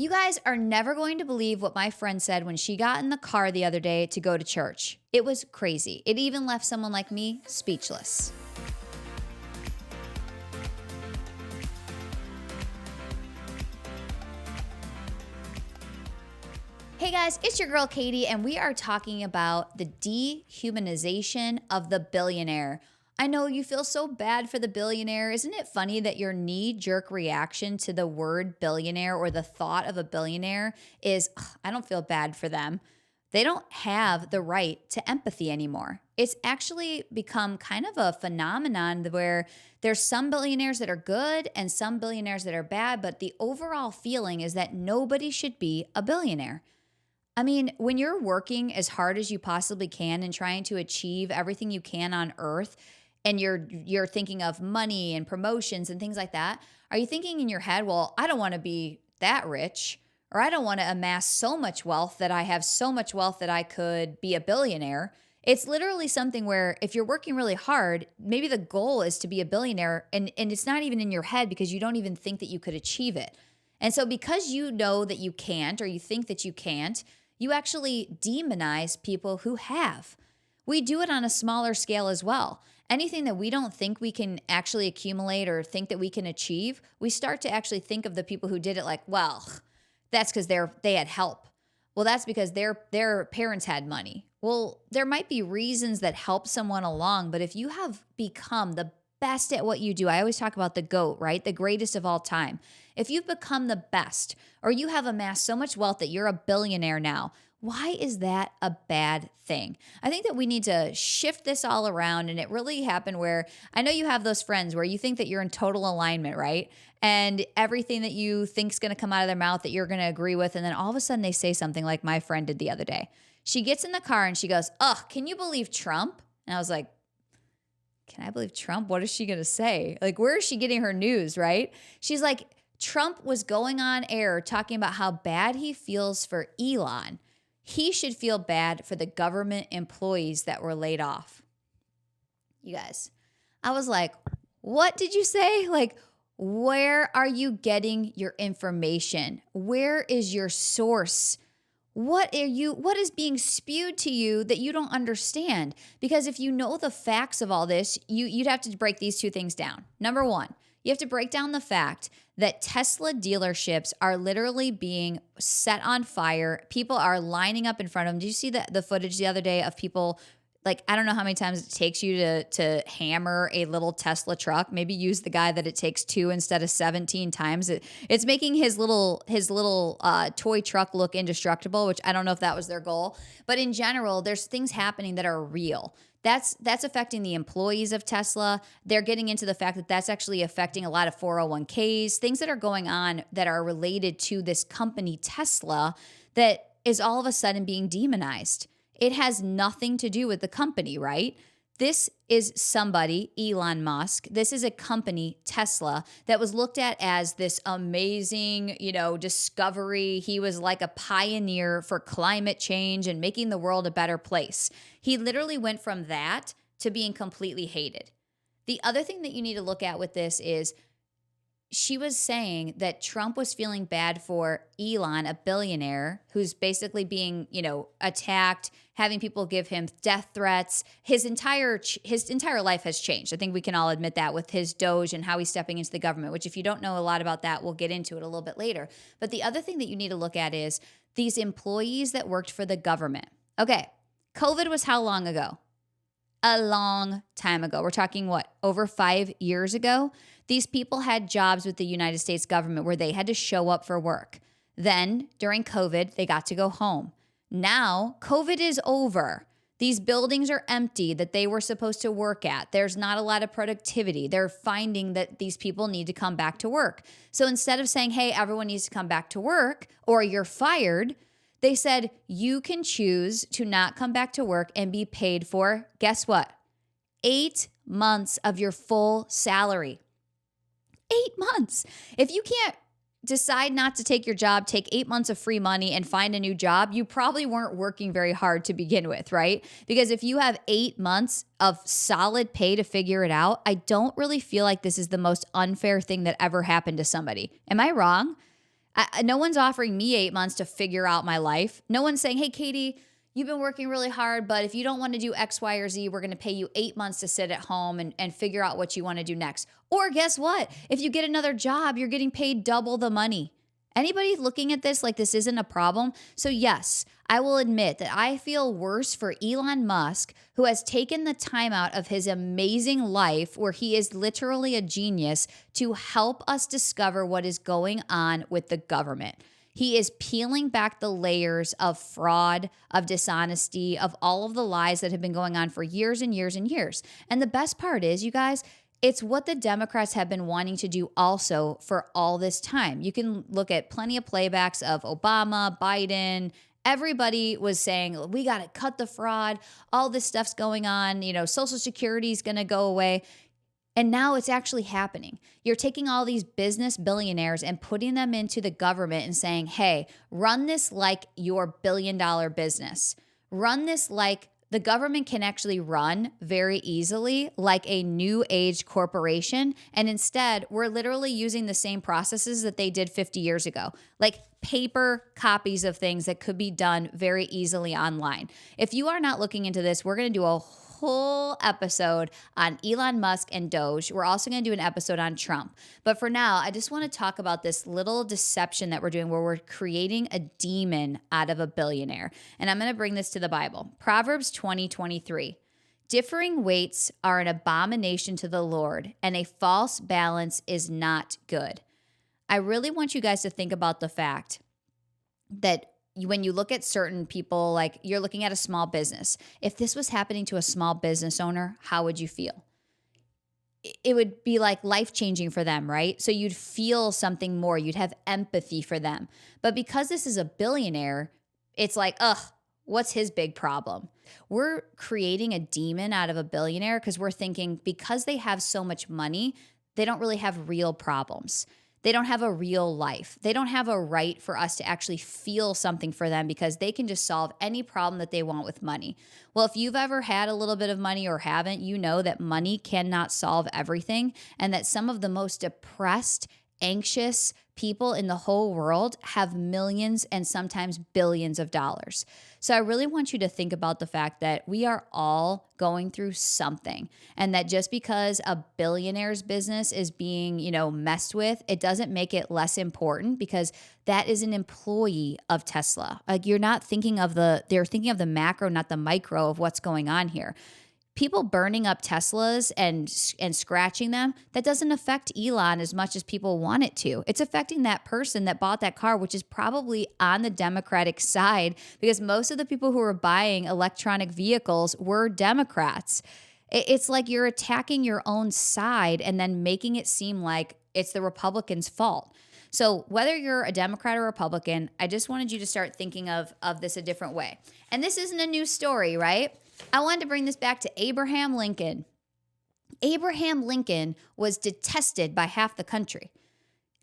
You guys are never going to believe what my friend said when she got in the car the other day to go to church. It was crazy. It even left someone like me speechless. Hey guys, it's your girl Katie, and we are talking about the dehumanization of the billionaire. I know you feel so bad for the billionaire. Isn't it funny that your knee-jerk reaction to the word billionaire or the thought of a billionaire is, I don't feel bad for them. They don't have the right to empathy anymore. It's actually become kind of a phenomenon where there's some billionaires that are good and some billionaires that are bad, but the overall feeling is that nobody should be a billionaire. I mean, when you're working as hard as you possibly can and trying to achieve everything you can on earth, and you're thinking of money and promotions and things like that, are you thinking in your head, well, I don't want to be that rich, or I don't want to amass so much wealth that I have so much wealth that I could be a billionaire? It's literally something where if you're working really hard, maybe the goal is to be a billionaire, and it's not even in your head because you don't even think that you could achieve it. And so because you know that you can't, or you think that you can't, you actually demonize people who have. We do it on a smaller scale as well. Anything that we don't think we can actually accumulate or think that we can achieve, we start to actually think of the people who did it like, well, that's because they had help. Well, that's because their parents had money. Well, there might be reasons that help someone along, but if you have become the best at what you do, I always talk about the GOAT, right? The greatest of all time. If you've become the best, or you have amassed so much wealth that you're a billionaire now, why is that a bad thing? I think that we need to shift this all around. And it really happened where I know you have those friends where you think that you're in total alignment, right? And everything that you think is going to come out of their mouth that you're going to agree with. And then all of a sudden they say something like my friend did the other day. She gets in the car and she goes, "Ugh, can you believe Trump?" And I was like, can I believe Trump? What is she going to say? Like, where is she getting her news, right? She's like, Trump was going on air talking about how bad he feels for Elon. He should feel bad for the government employees that were laid off. You guys, I was like, what did you say? Like, where are you getting your information? Where is your source? What is being spewed to you that you don't understand? Because if you know the facts of all this, you'd have to break these two things down. Number one, you have to break down the fact that Tesla dealerships are literally being set on fire. People are lining up in front of them. Did you see the footage the other day of people? Like, I don't know how many times it takes you to hammer a little Tesla truck. Maybe use the guy that it takes 2 instead of 17 times. It's making his little toy truck look indestructible, which I don't know if that was their goal. But in general, there's things happening that are real. That's affecting the employees of Tesla. They're getting into the fact that that's actually affecting a lot of 401ks, things that are going on that are related to this company, Tesla, that is all of a sudden being demonized. It has nothing to do with the company, right? This is somebody, Elon Musk. This is a company, Tesla, that was looked at as this amazing, discovery. He was like a pioneer for climate change and making the world a better place. He literally went from that to being completely hated. The other thing that you need to look at with this is she was saying that Trump was feeling bad for Elon, a billionaire who's basically being, attacked, having people give him death threats. His entire life has changed. I think we can all admit that with his DOGE and how he's stepping into the government, which if you don't know a lot about that, we'll get into it a little bit later. But the other thing that you need to look at is these employees that worked for the government. Okay, COVID was how long ago? A long time ago. We're talking over 5 years ago? These people had jobs with the United States government where they had to show up for work. Then during COVID, they got to go home. Now COVID is over. These buildings are empty that they were supposed to work at. There's not a lot of productivity. They're finding that these people need to come back to work. So instead of saying, hey, everyone needs to come back to work or you're fired, they said, you can choose to not come back to work and be paid for, guess what? 8 months of your full salary. 8 months. If you can't decide not to take your job, take 8 months of free money and find a new job, you probably weren't working very hard to begin with, right? Because if you have 8 months of solid pay to figure it out, I don't really feel like this is the most unfair thing that ever happened to somebody. Am I wrong? No one's offering me 8 months to figure out my life. No one's saying, hey, Katie, you've been working really hard, but if you don't want to do X, Y, or Z, we're going to pay you 8 months to sit at home and figure out what you want to do next. Or guess what? If you get another job, you're getting paid double the money. Anybody looking at this like this isn't a problem? So yes, I will admit that I feel worse for Elon Musk, who has taken the time out of his amazing life, where he is literally a genius, to help us discover what is going on with the government. He is peeling back the layers of fraud, of dishonesty, of all of the lies that have been going on for years and years and years. And the best part is, you guys, it's what the Democrats have been wanting to do also for all this time. You can look at plenty of playbacks of Obama, Biden. Everybody was saying, we got to cut the fraud. All this stuff's going on. Social Security is going to go away. And now it's actually happening. You're taking all these business billionaires and putting them into the government and saying, hey, run this like your billion-dollar business. Run this like the government can actually run very easily like a new age corporation. And instead, we're literally using the same processes that they did 50 years ago, like paper copies of things that could be done very easily online. If you are not looking into this, we're going to do a whole episode on Elon Musk and DOGE. We're also going to do an episode on Trump. But for now, I just want to talk about this little deception that we're doing where we're creating a demon out of a billionaire. And I'm going to bring this to the Bible. Proverbs 20:23. Differing weights are an abomination to the Lord, and a false balance is not good. I really want you guys to think about the fact that when you look at certain people, like you're looking at a small business, if this was happening to a small business owner, how would you feel? It would be like life-changing for them, right? So you'd feel something more. You'd have empathy for them. But because this is a billionaire, it's like, ugh, what's his big problem? We're creating a demon out of a billionaire because we're thinking because they have so much money, they don't really have real problems. They don't have a real life. They don't have a right for us to actually feel something for them because they can just solve any problem that they want with money. Well, if you've ever had a little bit of money or haven't, you know that money cannot solve everything, and that some of the most depressed, anxious people in the whole world have millions and sometimes billions of dollars. So I really want you to think about the fact that we are all going through something, and that just because a billionaire's business is being, messed with, it doesn't make it less important because that is an employee of Tesla. Like they're thinking of the macro, not the micro of what's going on here. People burning up Teslas and scratching them, that doesn't affect Elon as much as people want it to. It's affecting that person that bought that car, which is probably on the Democratic side because most of the people who were buying electronic vehicles were Democrats. It's like you're attacking your own side and then making it seem like it's the Republicans' fault. So whether you're a Democrat or Republican, I just wanted you to start thinking of this a different way. And this isn't a new story, right? I wanted to bring this back to Abraham Lincoln. Abraham Lincoln was detested by half the country.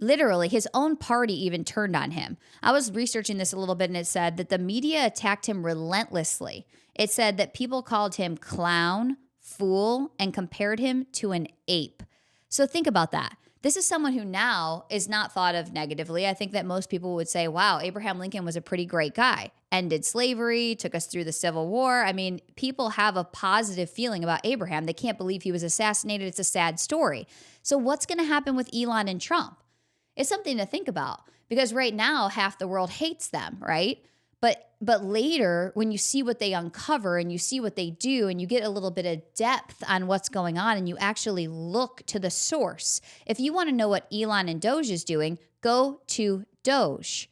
Literally, his own party even turned on him. I was researching this a little bit, and it said that the media attacked him relentlessly. It said that people called him clown, fool, and compared him to an ape. So think about that. This is someone who now is not thought of negatively. I think that most people would say, wow, Abraham Lincoln was a pretty great guy. Ended slavery, took us through the Civil War. I mean, people have a positive feeling about Abraham. They can't believe he was assassinated. It's a sad story. So what's going to happen with Elon and Trump? It's something to think about because right now half the world hates them, right? But later, when you see what they uncover and you see what they do and you get a little bit of depth on what's going on and you actually look to the source. If you want to know what Elon and DOGE is doing, go to DOGE.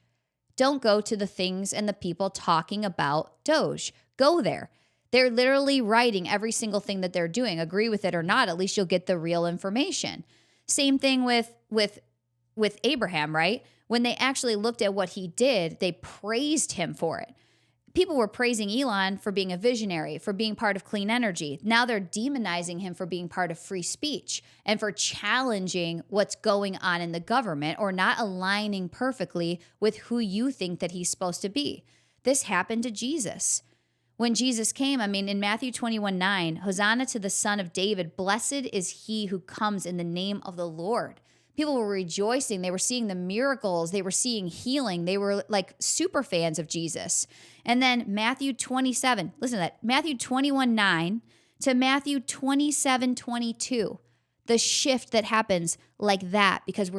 Don't go to the things and the people talking about DOGE. Go there. They're literally writing every single thing that they're doing. Agree with it or not, at least you'll get the real information. Same thing with Abraham, right? When they actually looked at what he did, they praised him for it. People were praising Elon for being a visionary, for being part of clean energy. Now they're demonizing him for being part of free speech and for challenging what's going on in the government or not aligning perfectly with who you think that he's supposed to be. This happened to Jesus. When Jesus came, in Matthew 21:9, Hosanna to the Son of David, blessed is he who comes in the name of the Lord. People were rejoicing. They were seeing the miracles. They were seeing healing. They were like super fans of Jesus. And then Matthew 27, listen to that, Matthew 21:9 to Matthew 27:22. The shift that happens like that because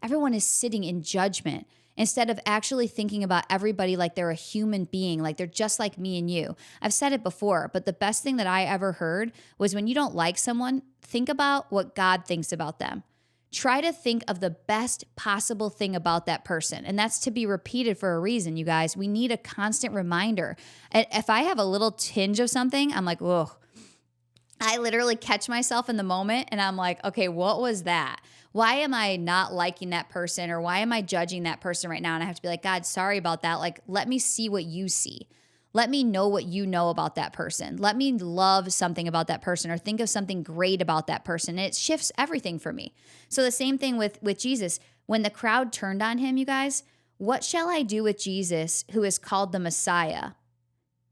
everyone is sitting in judgment instead of actually thinking about everybody like they're a human being, like they're just like me and you. I've said it before, but the best thing that I ever heard was when you don't like someone, think about what God thinks about them. Try to think of the best possible thing about that person. And that's to be repeated for a reason, you guys. We need a constant reminder. And if I have a little tinge of something, I'm like, whoa. I literally catch myself in the moment and I'm like, okay, what was that? Why am I not liking that person? Or why am I judging that person right now? And I have to be like, God, sorry about that. Like, let me see what you see. Let me know what you know about that person. Let me love something about that person or think of something great about that person. And it shifts everything for me. So the same thing with Jesus. When the crowd turned on him, you guys, what shall I do with Jesus who is called the Messiah?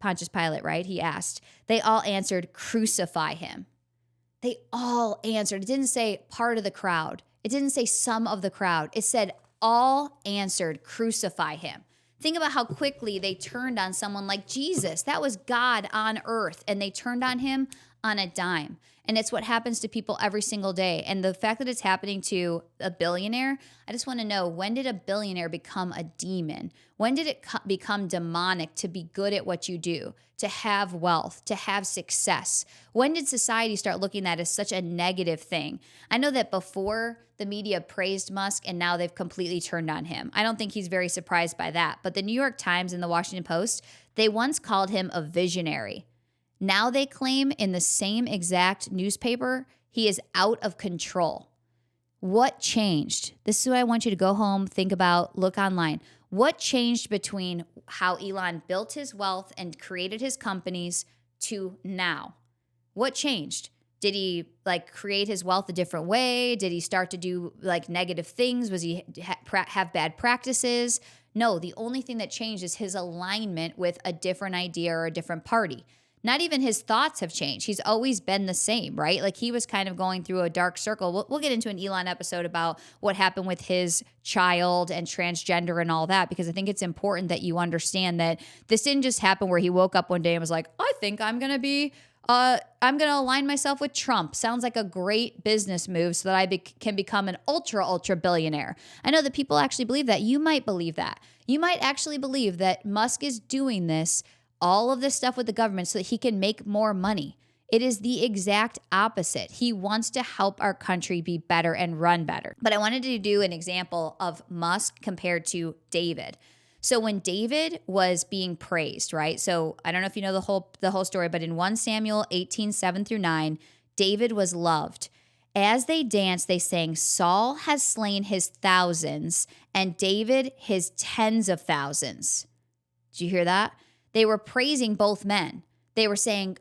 Pontius Pilate, right? He asked. They all answered, crucify him. They all answered. It didn't say part of the crowd. It didn't say some of the crowd. It said all answered, crucify him. Think about how quickly they turned on someone like Jesus. That was God on earth, and they turned on him on a dime. And it's what happens to people every single day. And the fact that it's happening to a billionaire, I just want to know, when did a billionaire become a demon? When did it become demonic to be good at what you do, to have wealth, to have success? When did society start looking at that as such a negative thing? I know that before the media praised Musk and now they've completely turned on him. I don't think he's very surprised by that. But the New York Times and the Washington Post, they once called him a visionary. Now they claim in the same exact newspaper, he is out of control. What changed? This is what I want you to go home, think about, look online. What changed between how Elon built his wealth and created his companies to now? What changed? Did he create his wealth a different way? Did he start to do negative things? Was he have bad practices? No, the only thing that changed is his alignment with a different idea or a different party. Not even his thoughts have changed. He's always been the same, right? He was kind of going through a dark circle. We'll get into an Elon episode about what happened with his child and transgender and all that, because I think it's important that you understand that this didn't just happen where he woke up one day and was like, I think I'm going to align myself with Trump. Sounds like a great business move so that I can become an ultra billionaire. I know that people actually believe that. You might believe that. You might actually believe that Musk is doing all of this stuff with the government so that he can make more money. It is the exact opposite. He wants to help our country be better and run better. But I wanted to do an example of Musk compared to David. So when David was being praised, right? So I don't know if you know the whole story, but in 1 Samuel 18:7-9, David was loved. As they danced, they sang, Saul has slain his thousands and David his tens of thousands. Did you hear that? They were praising both men. They were saying,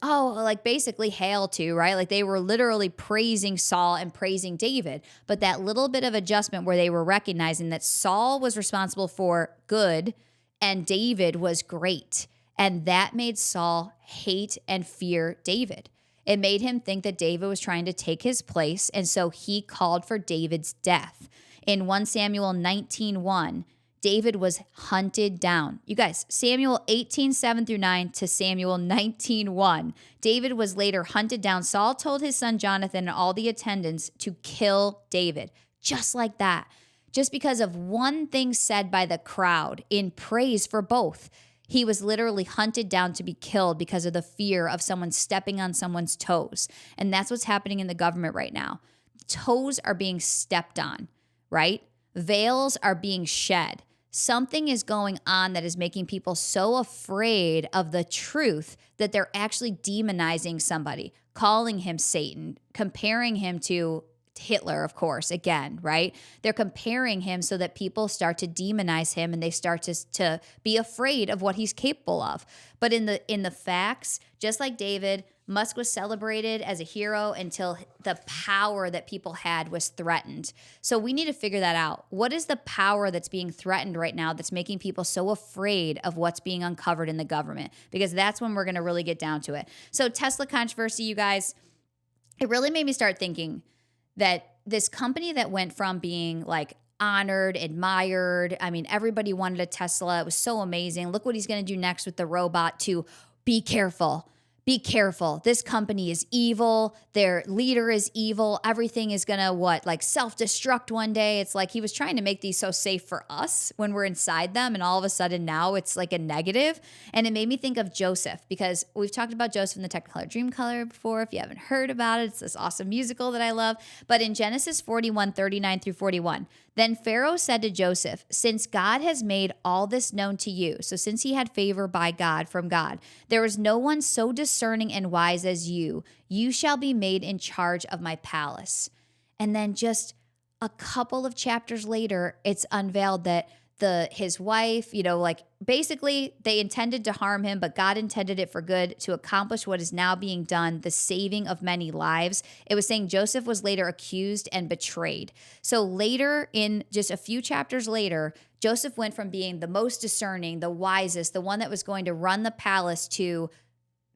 basically hail to, right? They were literally praising Saul and praising David. But that little bit of adjustment where they were recognizing that Saul was responsible for good and David was great. And that made Saul hate and fear David. It made him think that David was trying to take his place. And so he called for David's death. In 1 Samuel 19:1, David was hunted down. You guys, Samuel 18:7-9 to Samuel 19:1. David was later hunted down. Saul told his son Jonathan and all the attendants to kill David. Just like that. Just because of one thing said by the crowd in praise for both. He was literally hunted down to be killed because of the fear of someone stepping on someone's toes. And that's what's happening in the government right now. Toes are being stepped on, right? Veils are being shed. Something is going on that is making people so afraid of the truth that they're actually demonizing somebody, calling him Satan, comparing him to Hitler, of course, again, right? They're comparing him so that people start to demonize him and they start to be afraid of what he's capable of. But in the facts, just like David, Musk was celebrated as a hero until the power that people had was threatened. So we need to figure that out. What is the power that's being threatened right now that's making people so afraid of what's being uncovered in the government? Because that's when we're going to really get down to it. So Tesla controversy, you guys, it really made me start thinking that this company that went from being like honored, admired. I mean, everybody wanted a Tesla. It was so amazing. Look what he's going to do next with the robot, to be careful. Be careful. This company is evil. Their leader is evil. Everything is going to like self-destruct one day. It's like he was trying to make these so safe for us when we're inside them. And all of a sudden now it's like a negative. And it made me think of Joseph, because we've talked about Joseph in the Technicolor Dreamcolor before. If you haven't heard about it, it's this awesome musical that I love. But in Genesis 41:39 through 41, then Pharaoh said to Joseph, since God has made all this known to you, so since he had favor by God from God, there is no one so discerning and wise as you. You shall be made in charge of my palace. And then just a couple of chapters later, it's unveiled that his wife, like basically they intended to harm him, but God intended it for good to accomplish what is now being done, the saving of many lives. It was saying Joseph was later accused and betrayed. So later, in just a few chapters later, Joseph went from being the most discerning, the wisest, the one that was going to run the palace, to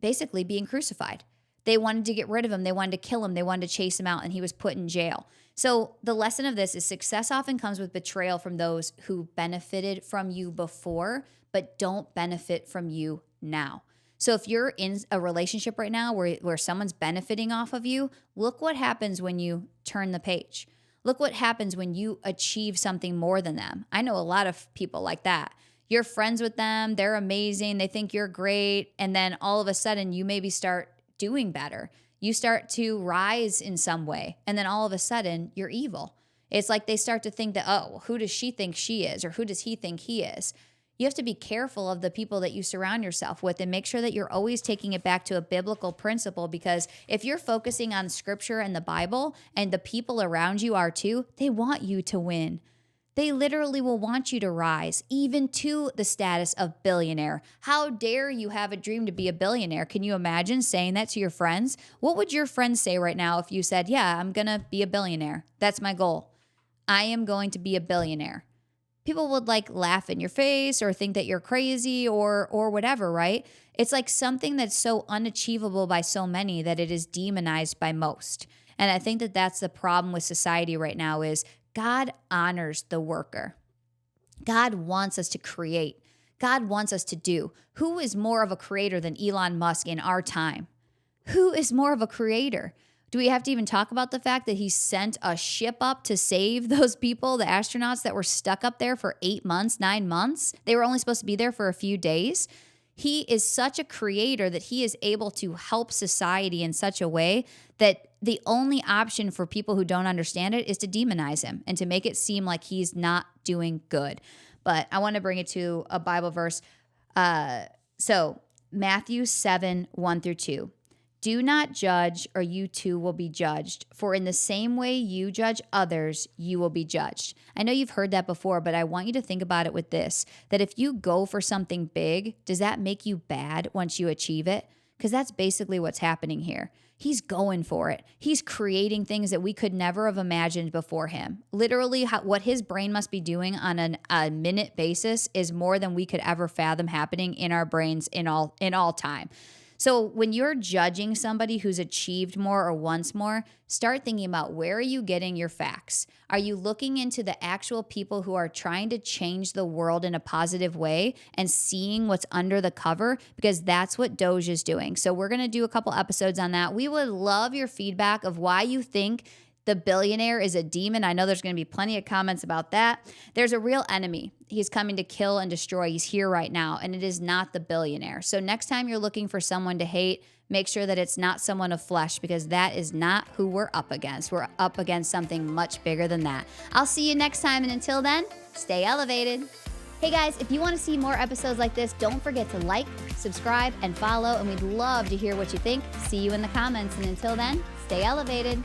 basically being crucified. They wanted to get rid of him. They wanted to kill him. They wanted to chase him out, and he was put in jail. So the lesson of this is success often comes with betrayal from those who benefited from you before, but don't benefit from you now. So if you're in a relationship right now where someone's benefiting off of you, look what happens when you turn the page. Look what happens when you achieve something more than them. I know a lot of people like that. You're friends with them. They're amazing. They think you're great. And then all of a sudden you maybe start doing better. You start to rise in some way. And then all of a sudden you're evil. It's like they start to think that, oh, who does she think she is? Or who does he think he is? You have to be careful of the people that you surround yourself with, and make sure that you're always taking it back to a biblical principle, because if you're focusing on scripture and the Bible, and the people around you are too, they want you to win. They literally will want you to rise, even to the status of billionaire. How dare you have a dream to be a billionaire? Can you imagine saying that to your friends? What would your friends say right now if you said, yeah, I'm going to be a billionaire. That's my goal. I am going to be a billionaire. People would like laugh in your face or think that you're crazy or whatever, right? It's like something that's so unachievable by so many that it is demonized by most. And I think that that's the problem with society right now is God honors the worker. God wants us to create. God wants us to do. Who is more of a creator than Elon Musk in our time? Who is more of a creator? Do we have to even talk about the fact that he sent a ship up to save those people, the astronauts that were stuck up there for 8 months, 9 months? They were only supposed to be there for a few days. He is such a creator that he is able to help society in such a way that the only option for people who don't understand it is to demonize him and to make it seem like he's not doing good. But I want to bring it to a Bible verse. So Matthew 7:1-2. Do not judge, or you too will be judged. For in the same way you judge others, you will be judged. I know you've heard that before, but I want you to think about it with this, that if you go for something big, does that make you bad once you achieve it? Because that's basically what's happening here. He's going for it. He's creating things that we could never have imagined before him. Literally, what his brain must be doing on a minute basis is more than we could ever fathom happening in our brains in all time. So when you're judging somebody who's achieved more or wants more, start thinking about, where are you getting your facts? Are you looking into the actual people who are trying to change the world in a positive way and seeing what's under the cover? Because that's what DOGE is doing. So we're going to do a couple episodes on that. We would love your feedback of why you think the billionaire is a demon. I know there's going to be plenty of comments about that. There's a real enemy. He's coming to kill and destroy. He's here right now, and it is not the billionaire. So next time you're looking for someone to hate, make sure that it's not someone of flesh, because that is not who we're up against. We're up against something much bigger than that. I'll see you next time, and until then, stay elevated. Hey guys, if you want to see more episodes like this, don't forget to like, subscribe, and follow, and we'd love to hear what you think. See you in the comments, and until then, stay elevated.